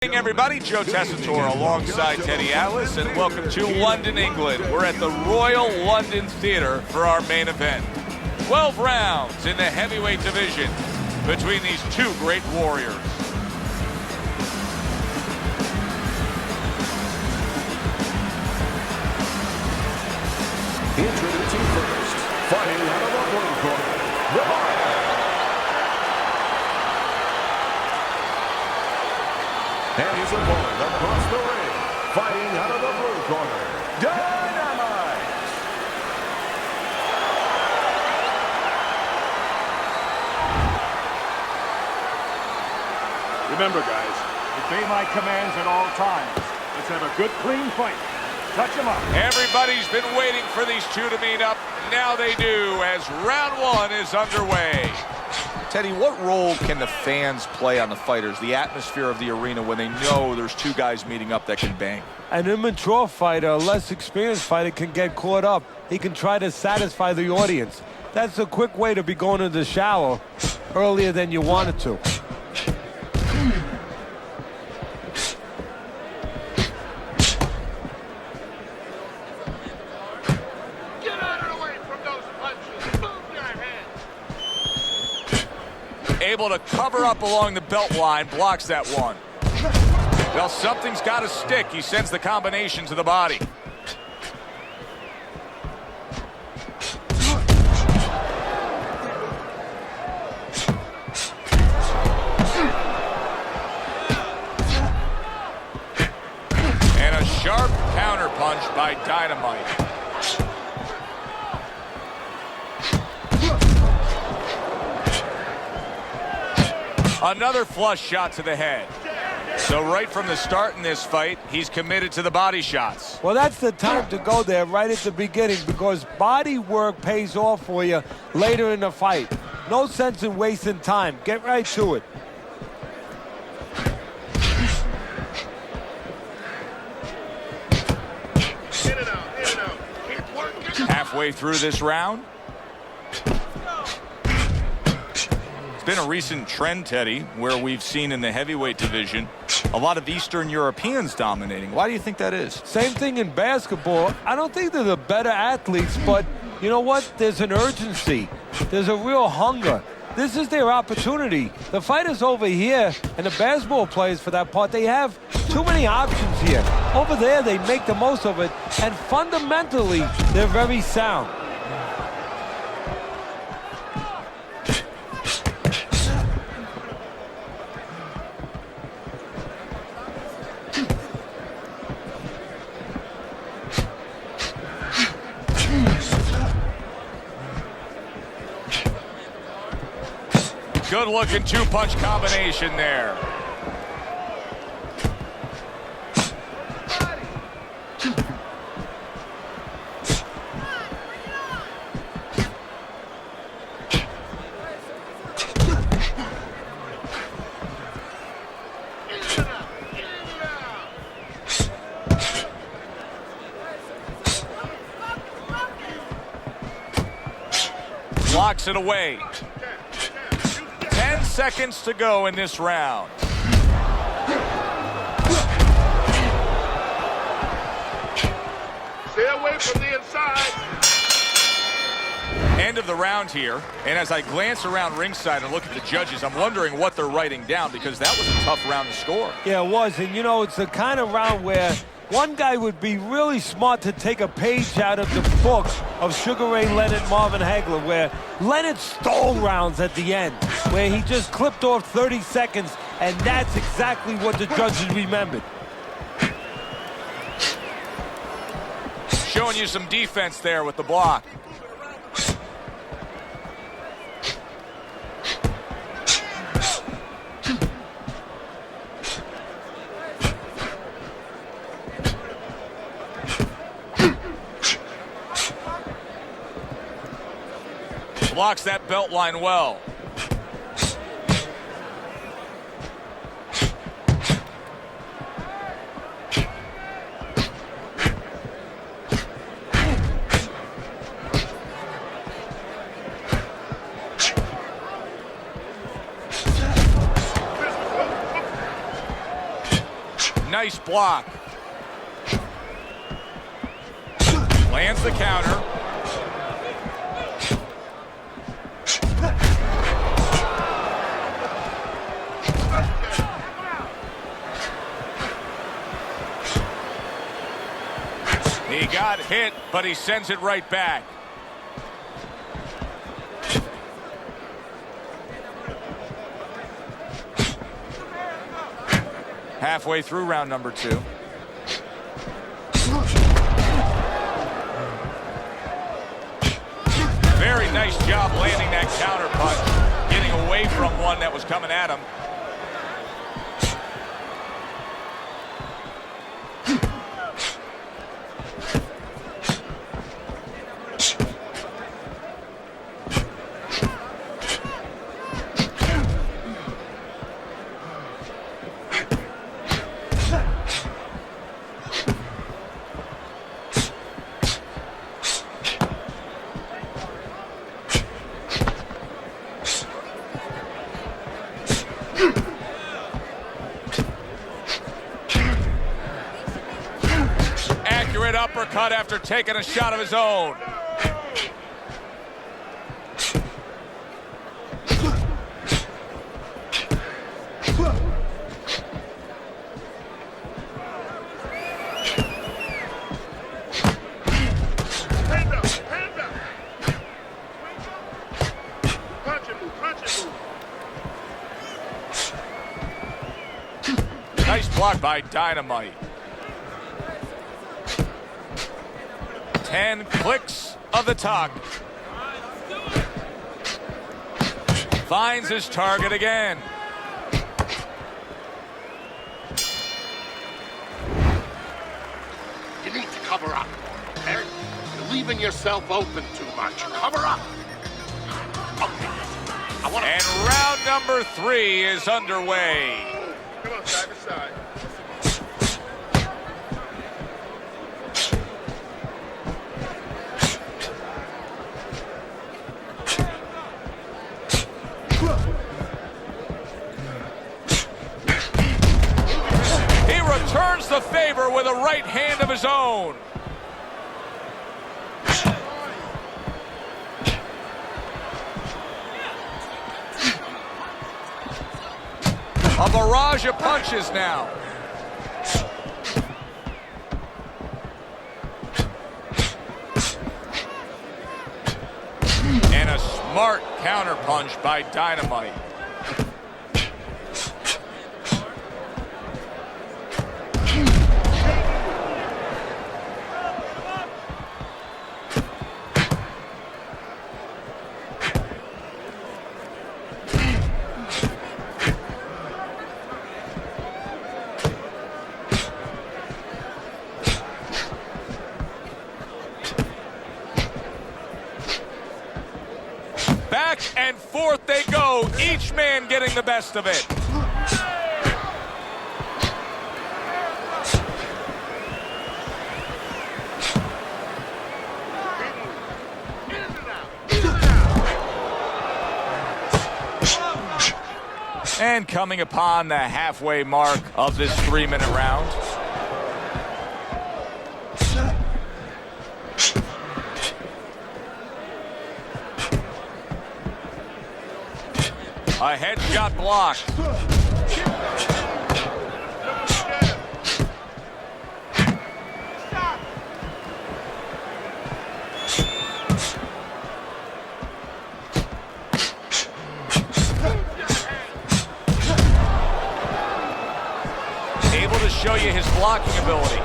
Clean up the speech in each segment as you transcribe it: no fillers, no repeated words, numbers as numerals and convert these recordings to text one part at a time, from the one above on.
Good morning, everybody. Joe Tessitore alongside Teddy Atlas, and welcome to London, England. We're at the Royal London Theatre for our main event. 12 rounds in the heavyweight division between these two great warriors. Introducing first, fighting out of the blue corner, Dubois. And his opponent across the ring, fighting out of the blue corner, Dynamite. Remember, guys, obey my commands at all times. Let's have a good, clean fight. Touch them up. Everybody's been waiting for these two to meet up. Now they do, as round one is underway. Teddy, what role can the fans play on the fighters, the atmosphere of the arena, when they know there's two guys meeting up that can bang? An immature fighter, a less experienced fighter, can get caught up. He can try to satisfy the audience. That's a quick way to be going to the shower earlier than you wanted to. Able to cover up along the belt line, blocks that one. Well, something's got to stick. He sends the combination to the body. And a sharp counter punch by Dynamite. Another flush shot to the head. So right from the start in this fight, he's committed to the body shots. Well, that's the time to go there right at the beginning, because body work pays off for you later in the fight. No sense in wasting time. Get right to it. Halfway through this round. It's been a recent trend, Teddy, where we've seen in the heavyweight division a lot of Eastern Europeans dominating. Why do you think that is? Same thing in basketball. I don't think they're the better athletes, but you know what? There's an urgency. There's a real hunger. This is their opportunity. The fighters over here, and the basketball players for that part, they have too many options here. Over there, they make the most of it, and fundamentally, they're very sound. Good-looking two-punch combination there. Blocks it away. 10 seconds to go in this round. Stay away from the inside. End of the round here, and as I glance around ringside and look at the judges, I'm wondering what they're writing down, because that was a tough round to score. Yeah, it was, and you know, it's the kind of round where one guy would be really smart to take a page out of the book of Sugar Ray Leonard, Marvin Hagler, where Leonard stole rounds at the end, where he just clipped off 30 seconds, and that's exactly what the judges remembered. Showing you some defense there with the block. Blocks that belt line well. Nice block. Lands the counter. He got hit, but he sends it right back. Halfway through round number 2. Very nice job landing that counter punch, getting away from one that was coming at him. Accurate uppercut after taking a shot of his own. Nice block by Dynamite. 10 clicks of the tongue. Finds his target again. You need to cover up. Okay? You're leaving yourself open too much. Cover up. Okay. And round number 3 is underway. Come on, side to side. He returns the favor with a right hand of his own. A barrage of punches now. And a smart counter punch by Dynamite. Back and forth they go, each man getting the best of it. And coming upon the halfway mark of this 3-minute round. A headshot blocked. Able to show you his blocking ability.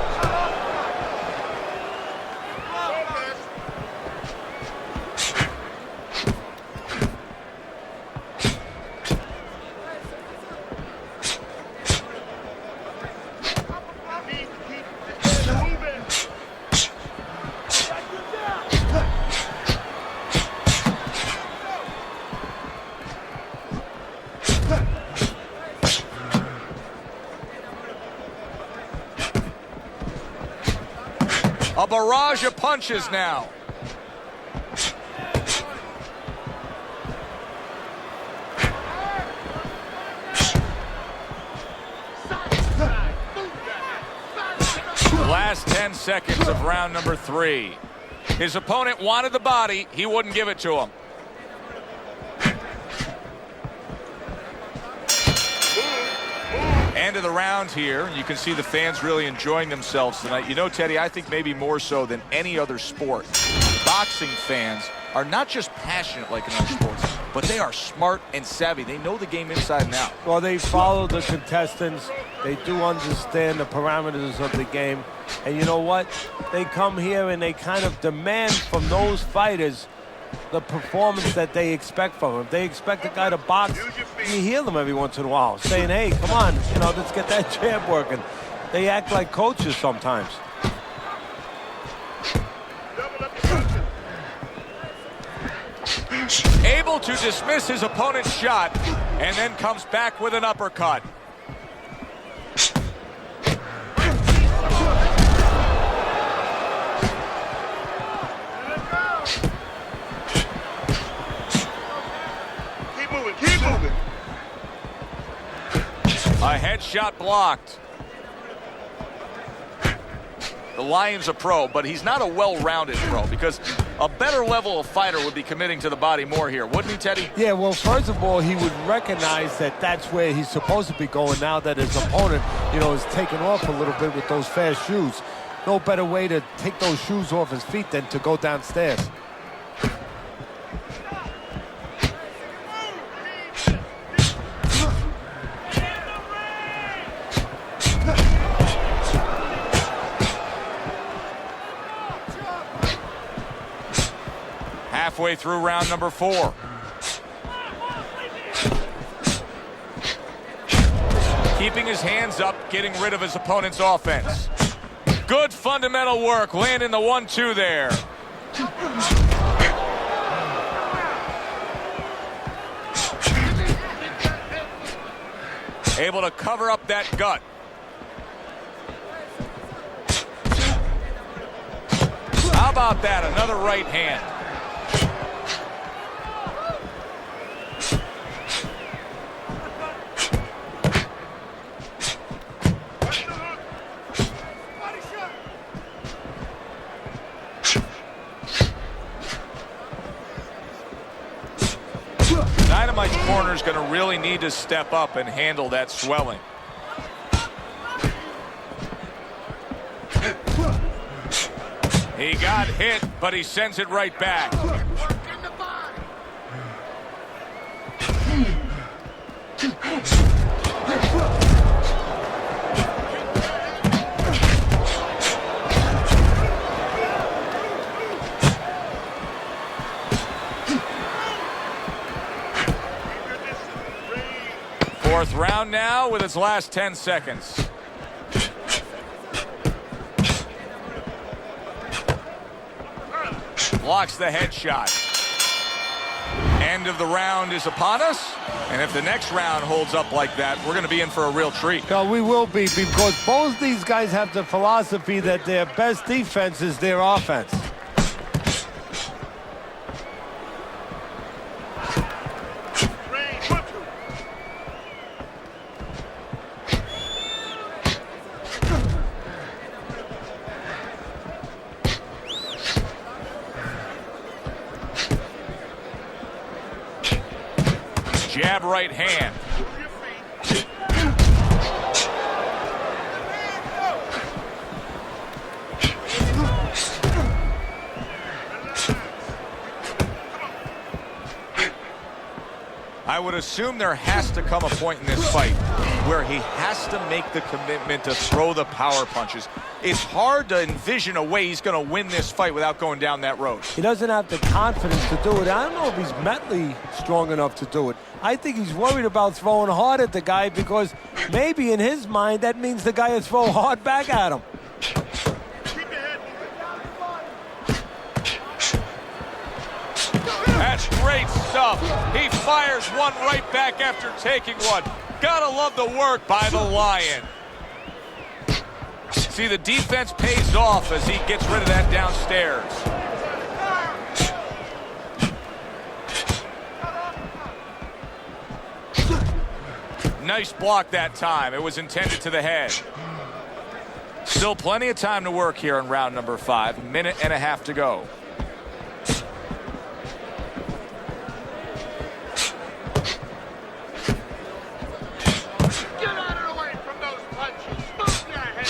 A barrage of punches now. Last 10 seconds of round number 3. His opponent wanted the body. He wouldn't give it to him. End of the round here. You can see the fans really enjoying themselves tonight. You know, Teddy, I think maybe more so than any other sport, boxing fans are not just passionate like in other sports, but they are smart and savvy. They know the game inside and out. Well, they follow the contestants. They do understand the parameters of the game. And you know what? They come here and they kind of demand from those fighters the performance that they expect from them. If they expect a guy to box, you hear them every once in a while saying, hey, come on, you know, let's get that jab working. They act like coaches sometimes. Able to dismiss his opponent's shot and then comes back with an uppercut. Keep moving. A headshot blocked. The Lion's a pro, but he's not a well-rounded pro because a better level of fighter would be committing to the body more here, wouldn't he, Teddy? Yeah, well, first of all, he would recognize that that's where he's supposed to be going now that his opponent, you know, is taking off a little bit with those fast shoes. No better way to take those shoes off his feet than to go downstairs. Halfway through round number 4. Keeping his hands up, getting rid of his opponent's offense. Good fundamental work, landing the 1-2 there. Able to cover up that gut. How about that? Another right hand. Dynamite's corner is going to really need to step up and handle that swelling. He got hit, but he sends it right back. Fourth round now with its last 10 seconds. Blocks the headshot. End of the round is upon us. And if the next round holds up like that, we're going to be in for a real treat. No, we will be, because both these guys have the philosophy that their best defense is their offense. Jab right hand. I would assume there has to come a point in this fight where he has to make the commitment to throw the power punches. It's hard to envision a way he's going to win this fight without going down that road. He doesn't have the confidence to do it. I don't know if he's mentally strong enough to do it. I think he's worried about throwing hard at the guy because maybe in his mind that means the guy will throw hard back at him. That's great stuff. He fires one right back after taking one. Gotta love the work by the Lion. See, the defense pays off as he gets rid of that downstairs. Nice block that time. It was intended to the head. Still plenty of time to work here in round number 5. Minute and a half to go. Get out of the way from those punches. Move your head.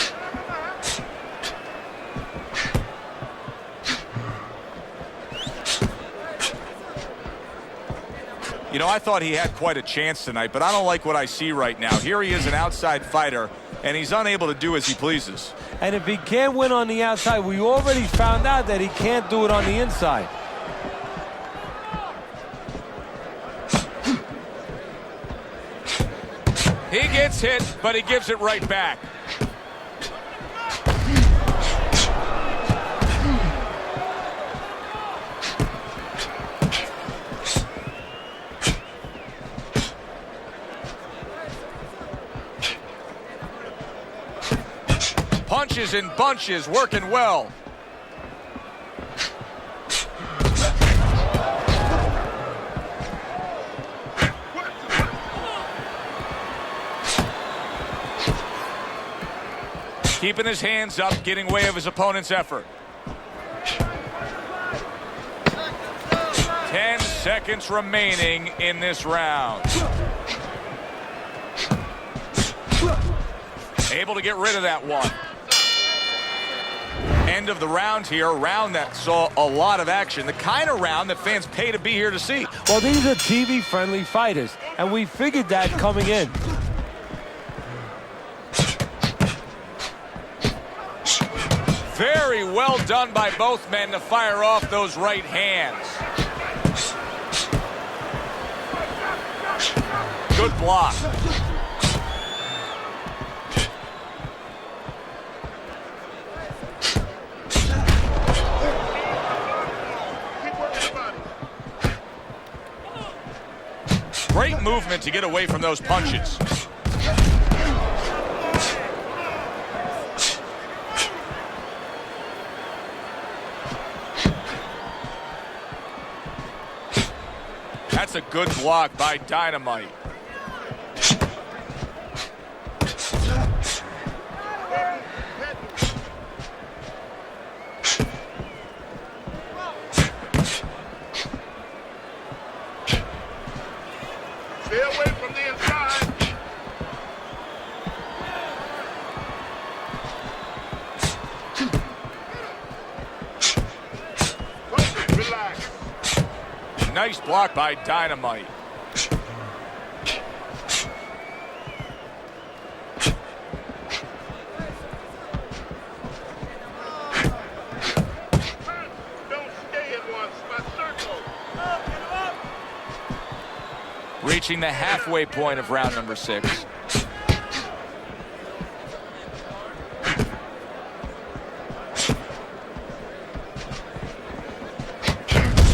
You know, I thought he had quite a chance tonight, but I don't like what I see right now. Here he is, an outside fighter, and he's unable to do as he pleases. And if he can't win on the outside, we already found out that he can't do it on the inside. He gets hit, but he gives it right back. Punches and bunches, working well. Keeping his hands up, getting way of his opponent's effort. 10 seconds remaining in this round. Able to get rid of that one. End of the round here, a round that saw a lot of action, the kind of round that fans pay to be here to see. Well, these are TV-friendly fighters, and we figured that coming in. Very well done by both men to fire off those right hands. Good block. Great movement to get away from those punches. That's a good block by Dynamite. Stay away from the inside. Focus, relax. Nice block by Dynamite. Don't stay in one spot. Circle. Reaching the halfway point of round number 6.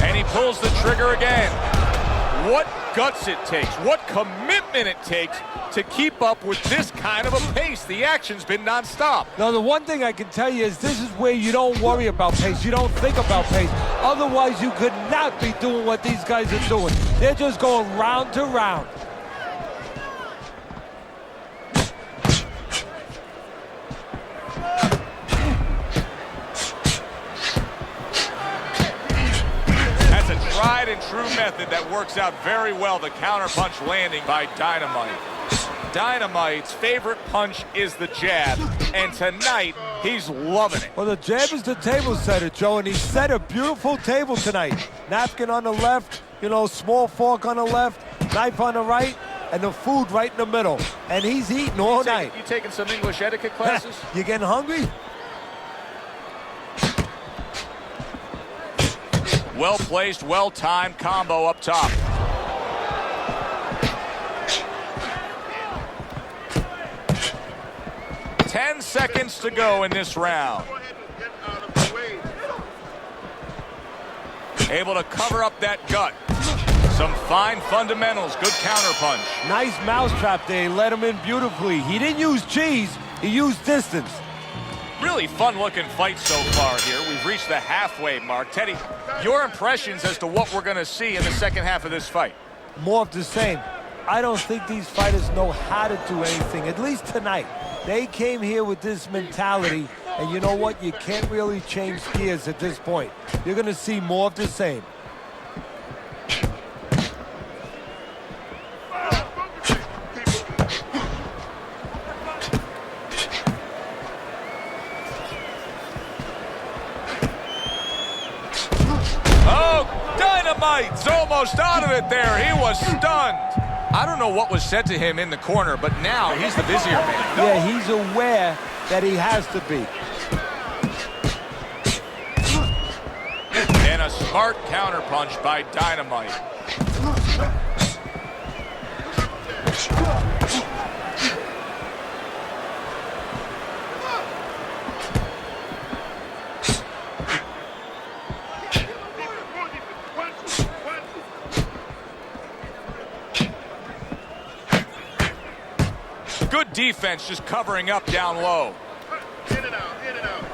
And he pulls the trigger again. What guts it takes, what commitment it takes to keep up with this kind of a pace. The action's been nonstop. Now, the one thing I can tell you is this is where you don't worry about pace. You don't think about pace. Otherwise, you could not be doing what these guys are doing. They're just going round to round. That's a tried and true method that works out very well. The counterpunch landing by Dynamite. Dynamite's favorite punch is the jab, and tonight he's loving it. Well, the jab is the table setter, Joe, and he set a beautiful table tonight. Napkin on the left, you know, small fork on the left, knife on the right, and the food right in the middle. And he's eating all night. You taking some English etiquette classes? You getting hungry? Well placed, well timed combo up top. Ten seconds to go in this round. Go ahead and get out of the way. Able to cover up that gut. Some fine fundamentals, good counterpunch. Nice mousetrap there. He let him in beautifully. He didn't use cheese. He used distance. Really fun-looking fight so far here. We've reached the halfway mark. Teddy, your impressions as to what we're going to see in the second half of this fight? More of the same. I don't think these fighters know how to do anything, at least tonight. They came here with this mentality, and you know what? You can't really change gears at this point. You're going to see more of the same. Dynamite's almost out of it there. He was stunned. I don't know what was said to him in the corner, but now he's the busier man. Yeah, he's aware that he has to be. And a smart counterpunch by Dynamite. Good defense, just covering up down low. Hit it out, hit it out.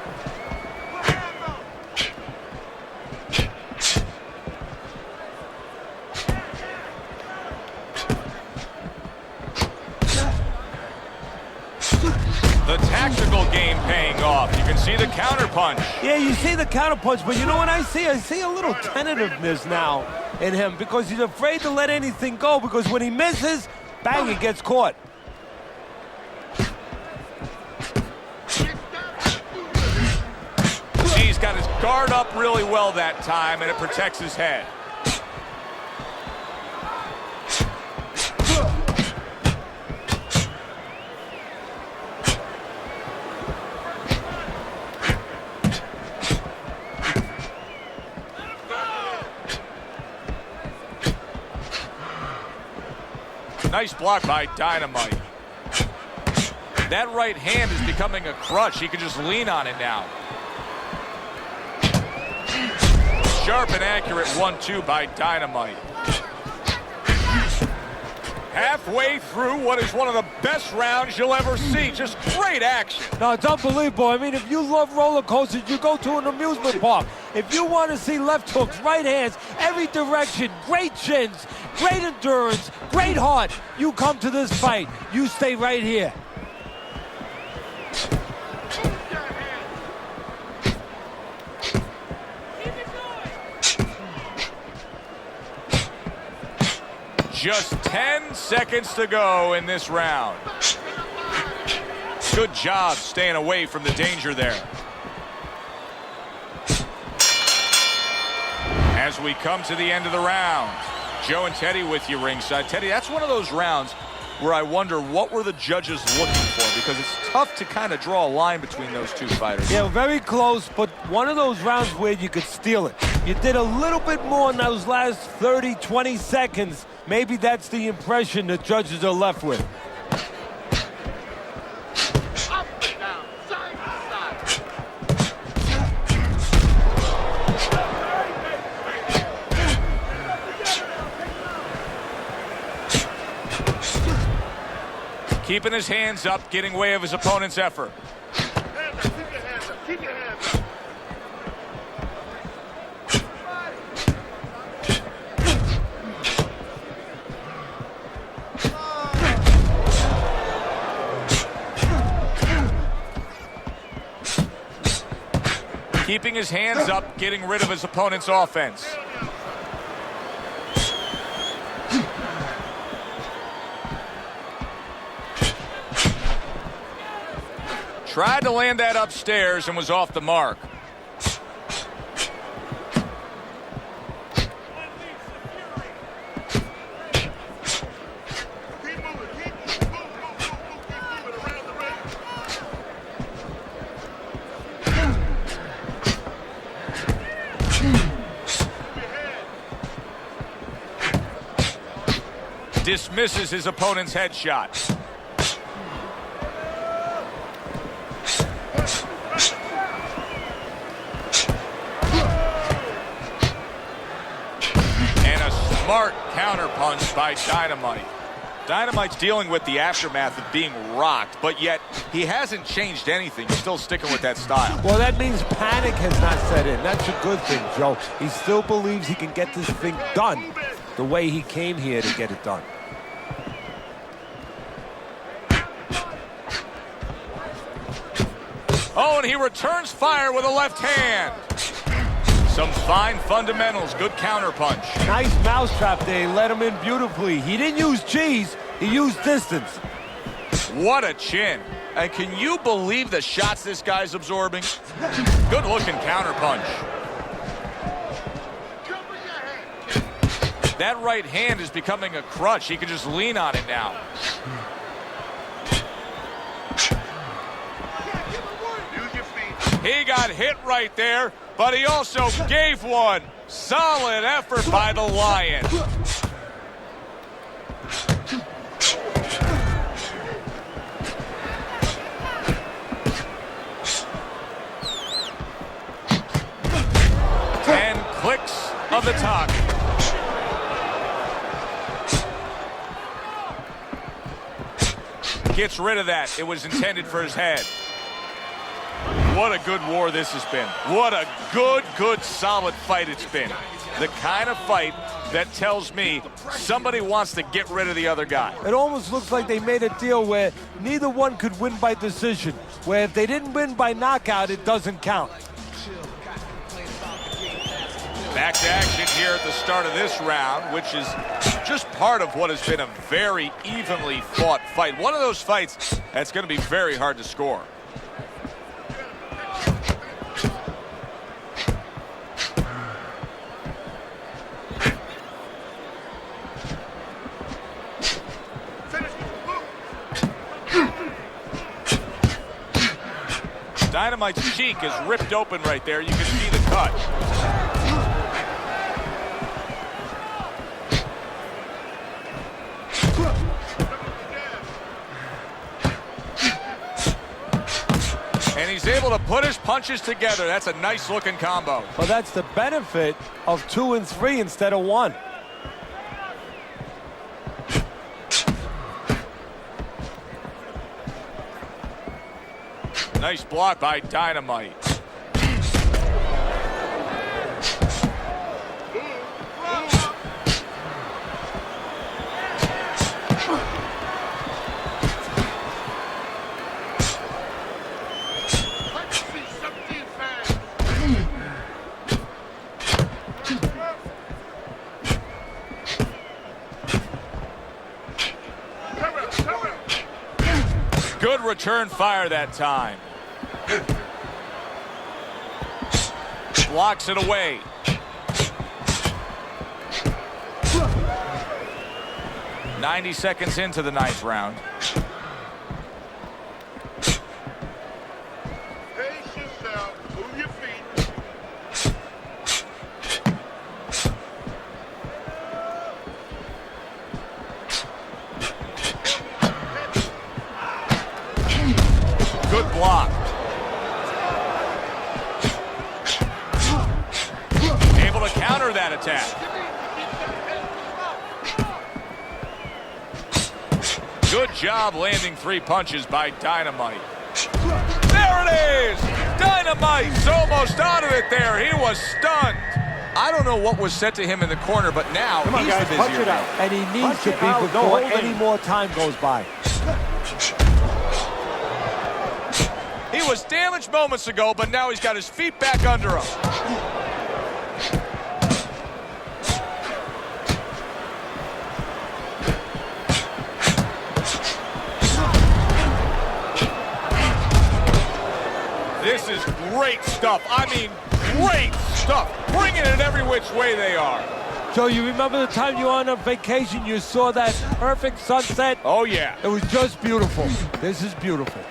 The tactical game paying off. You can see the counterpunch. Yeah, you see the counterpunch, but you know what I see? I see a little tentativeness now in him because he's afraid to let anything go because when he misses, bang, he gets caught. He's got his guard up really well that time, and it protects his head. Nice block by Dynamite. That right hand is becoming a crutch. He can just lean on it now. Sharp and accurate 1-2 by Dynamite. Halfway through what is one of the best rounds you'll ever see. Just great action. No, it's unbelievable. I mean, if you love roller coasters, you go to an amusement park. If you want to see left hooks, right hands, every direction, great chins, great endurance, great heart, you come to this fight. You stay right here. Just 10 seconds to go in this round. Good job staying away from the danger there. As we come to the end of the round, Joe and Teddy with you ringside. Teddy, that's one of those rounds where I wonder what were the judges looking for, because it's tough to kind of draw a line between those two fighters. Yeah, very close, but one of those rounds where you could steal it. You did a little bit more in those last 30, 20 seconds. Maybe that's the impression the judges are left with. Up and down, side to side. Keeping his hands up, getting way of his opponent's effort. Hands up, keep your hands up, keep your hands up. Keeping his hands up, getting rid of his opponent's offense. Tried to land that upstairs and was off the mark. Keep moving, keep moving around the ring. Dismisses his opponent's headshot. And a smart counterpunch by Dynamite. Dynamite's dealing with the aftermath of being rocked, but yet he hasn't changed anything. He's still sticking with that style. Well, that means panic has not set in. That's a good thing, Joe. He still believes he can get this thing done the way he came here to get it done. Oh, and he returns fire with a left hand. Some fine fundamentals, good counterpunch. Nice mousetrap there. He let him in beautifully. He didn't use cheese, he used distance. What a chin. And can you believe the shots this guy's absorbing? Good looking counterpunch. That right hand is becoming a crutch. He can just lean on it now. He got hit right there, but he also gave one. Solid effort by the Lion. And clicks of the talk. Gets rid of that. It was intended for his head. What a good war this has been. What a good, solid fight it's been. The kind of fight that tells me somebody wants to get rid of the other guy. It almost looks like they made a deal where neither one could win by decision, where if they didn't win by knockout, it doesn't count. Back to action here at the start of this round, which is just part of what has been a very evenly fought fight. One of those fights that's going to be very hard to score. Dynamite's cheek is ripped open right there. You can see the cut. And he's able to put his punches together. That's a nice looking combo. Well, that's the benefit of 2 and 3 instead of 1. Nice block by Dynamite. Good return fire that time. Blocks it away. "90 seconds into the 9th round. Pace yourself. Move your feet. Good block. Able to counter that attack. Good job landing 3 punches by Dynamite. There it is! Dynamite's almost out of it there. He was stunned. I don't know what was said to him in the corner, but now Come on, he's guys, the punch busier it out. man. And he needs Punch to it be out, no before holding. any more time goes by. He was damaged moments ago, but now he's got his feet back under him. This is great stuff. I mean, great stuff. Bringing it every which way they are. Joe, you remember the time you were on a vacation, you saw that perfect sunset? Oh, yeah. It was just beautiful. This is beautiful.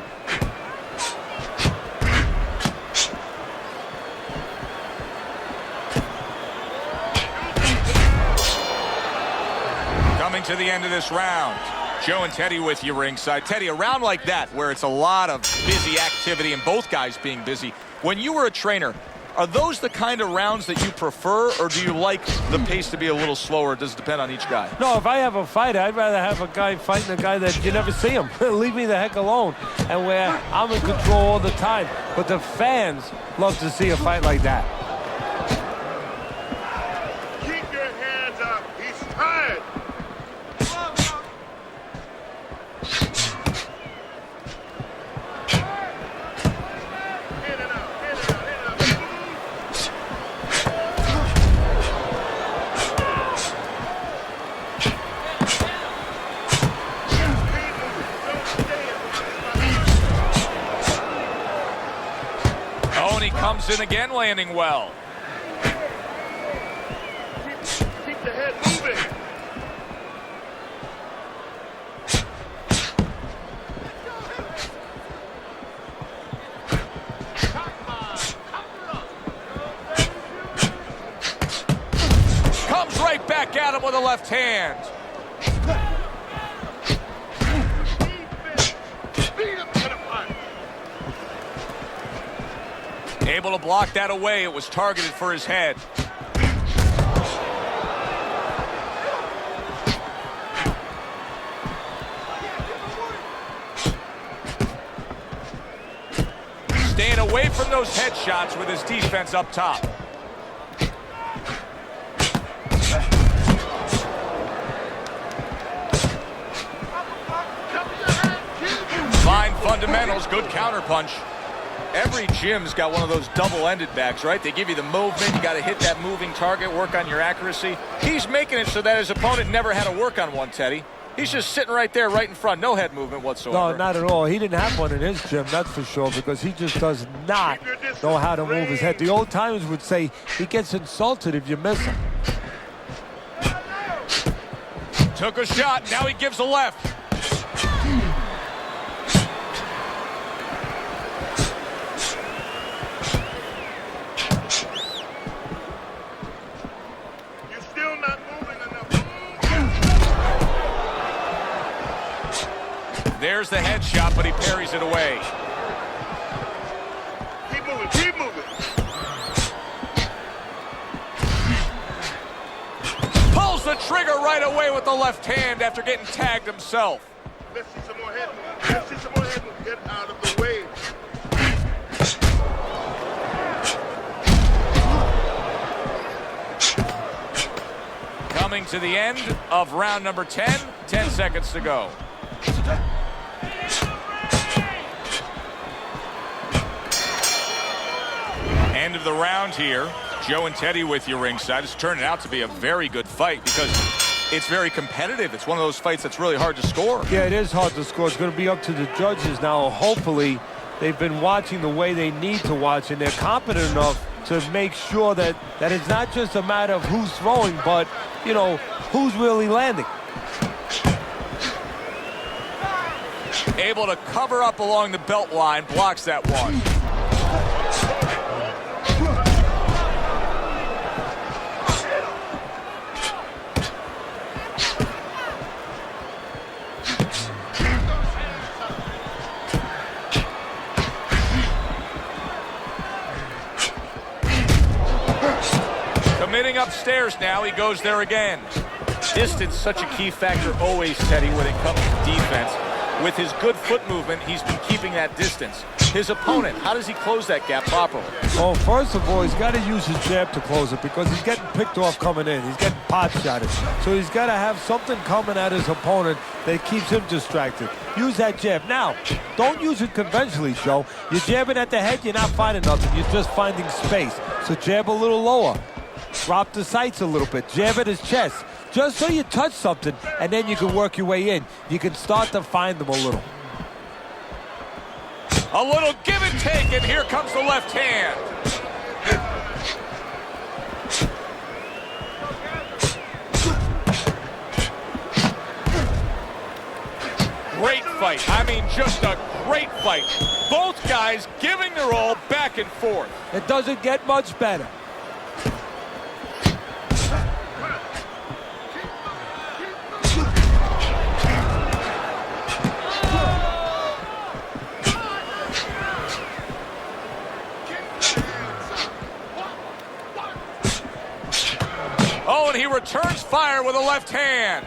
Coming to the end of this round. Joe and Teddy with you ringside. Teddy, a round like that where it's a lot of busy activity and both guys being busy. When you were a trainer, are those the kind of rounds that you prefer, or do you like the pace to be a little slower? Does it depend on each guy? No, if I have a fight, I'd rather have a guy fighting a guy that you never see him. Leave me the heck alone. And where I'm in control all the time. But the fans love to see a fight like that. Keep your hands up. He's tired. comes in again, landing well. Keep the head moving. Comes right back at him with a left hand. Beat him to the punch. Able to block that away. It was targeted for his head. Staying away from those headshots with his defense up top. Fine fundamentals, good counterpunch. Every gym's got one of those double-ended bags, right? They give you the movement, you got to hit that moving target, work on your accuracy. He's making it so that his opponent never had to work on one, Teddy. He's just sitting right there, right in front, no head movement whatsoever. No, not at all. He didn't have one in his gym, that's for sure, because he just does not know how to move his head. The old timers would say he gets insulted if you miss him. Took a shot, now he gives a left. You're still not moving enough. There's the headshot, but he parries it away. Keep moving, keep moving. Pulls the trigger right away with the left hand after getting tagged himself. Let's see some more head movement. Let's see some more head movement. Get out of the way. Coming to the end of round number 10, 10 seconds to go. End of the round here. Joe and Teddy with you ringside. It's turning out to be a very good fight because it's very competitive. It's one of those fights that's really hard to score. Yeah, it is hard to score. It's going to be up to the judges now. Hopefully, they've been watching the way they need to watch, and they're competent enough to make sure that it's not just a matter of who's throwing, but, you know, who's really landing. Able to cover up along the belt line, blocks that one. Committing upstairs now, he goes there again. Distance, such a key factor always, Teddy, when it comes to defense. With his good foot movement, he's been keeping that distance. His opponent, how does he close that gap properly? Well, first of all, he's got to use his jab to close it because he's getting picked off coming in. He's getting pot shotted. So he's got to have something coming at his opponent that keeps him distracted. Use that jab. Now, don't use it conventionally, Joe. You're jabbing at the head, you're not finding nothing. You're just finding space. So jab a little lower. Drop the sights a little bit. Jab at his chest. Just so you touch something, and then you can work your way in. You can start to find them a little. A little give and take, and here comes the left hand. Great fight. I mean, just a great fight. Both guys giving their all back and forth. It doesn't get much better. Oh, and he returns fire with a left hand.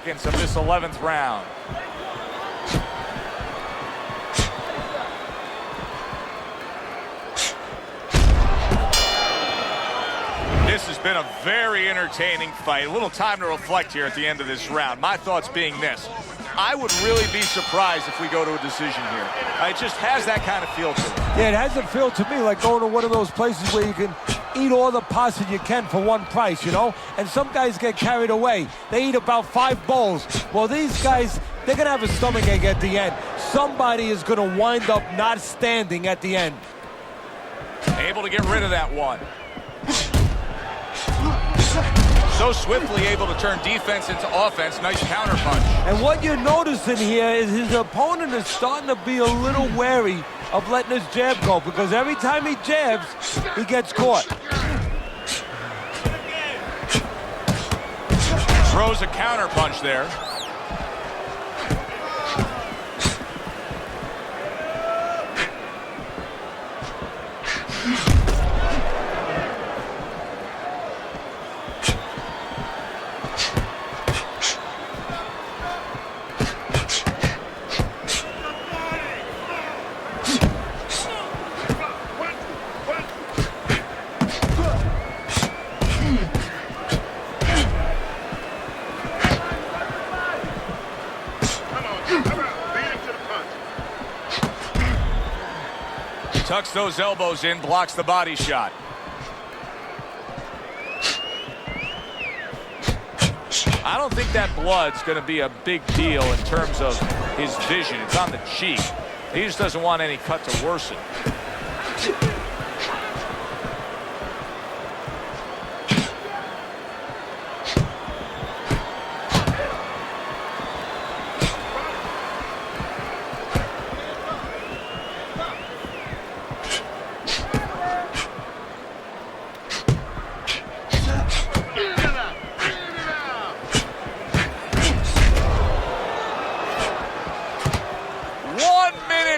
seconds of this 11th round. This has been a very entertaining fight. A little time to reflect here at the end of this round. My thoughts being this: I would really be surprised if we go to a decision here. It just has that kind of feel to it. Yeah, it has a feel to me like going to one of those places where you can eat all the pasta you can for one price, you know? And some guys get carried away. They eat about 5 bowls. Well, these guys, they're going to have a stomachache at the end. Somebody is going to wind up not standing at the end. Able to get rid of that one. So swiftly able to turn defense into offense. Nice counter punch. And what you're noticing here is his opponent is starting to be a little wary of letting his jab go, because every time he jabs, he gets caught. Throws a counter punch there. Tucks those elbows in, blocks the body shot. I don't think that blood's going to be a big deal in terms of his vision. It's on the cheek. He just doesn't want any cut to worsen.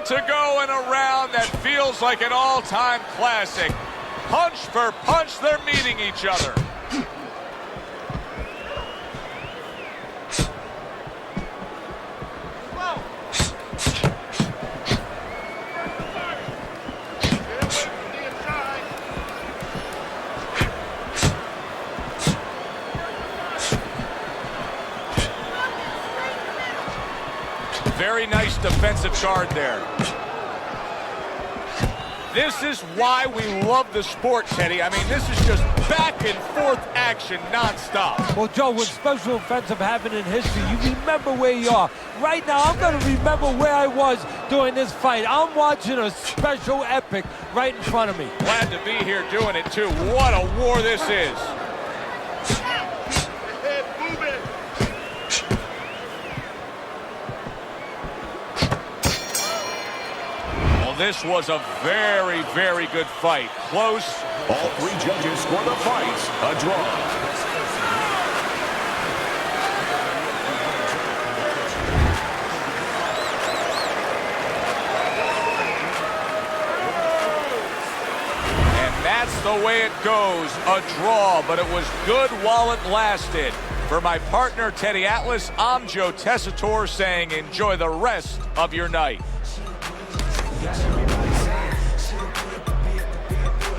To go in a round that feels like an all-time classic. Punch for punch, they're meeting each other. Very nice defensive guard there. This is why we love the sport, Teddy. I mean, this is just back and forth action nonstop. Well, Joe, with special offensive happening in history, you remember where you are. Right now, I'm going to remember where I was during this fight. I'm watching a special epic right in front of me. Glad to be here doing it, too. What a war this is. This was a very, very good fight. Close. All 3 judges score the fight a draw. And that's the way it goes. A draw, but it was good while it lasted. For my partner, Teddy Atlas, I'm Joe Tessitore saying enjoy the rest of your night. Yes.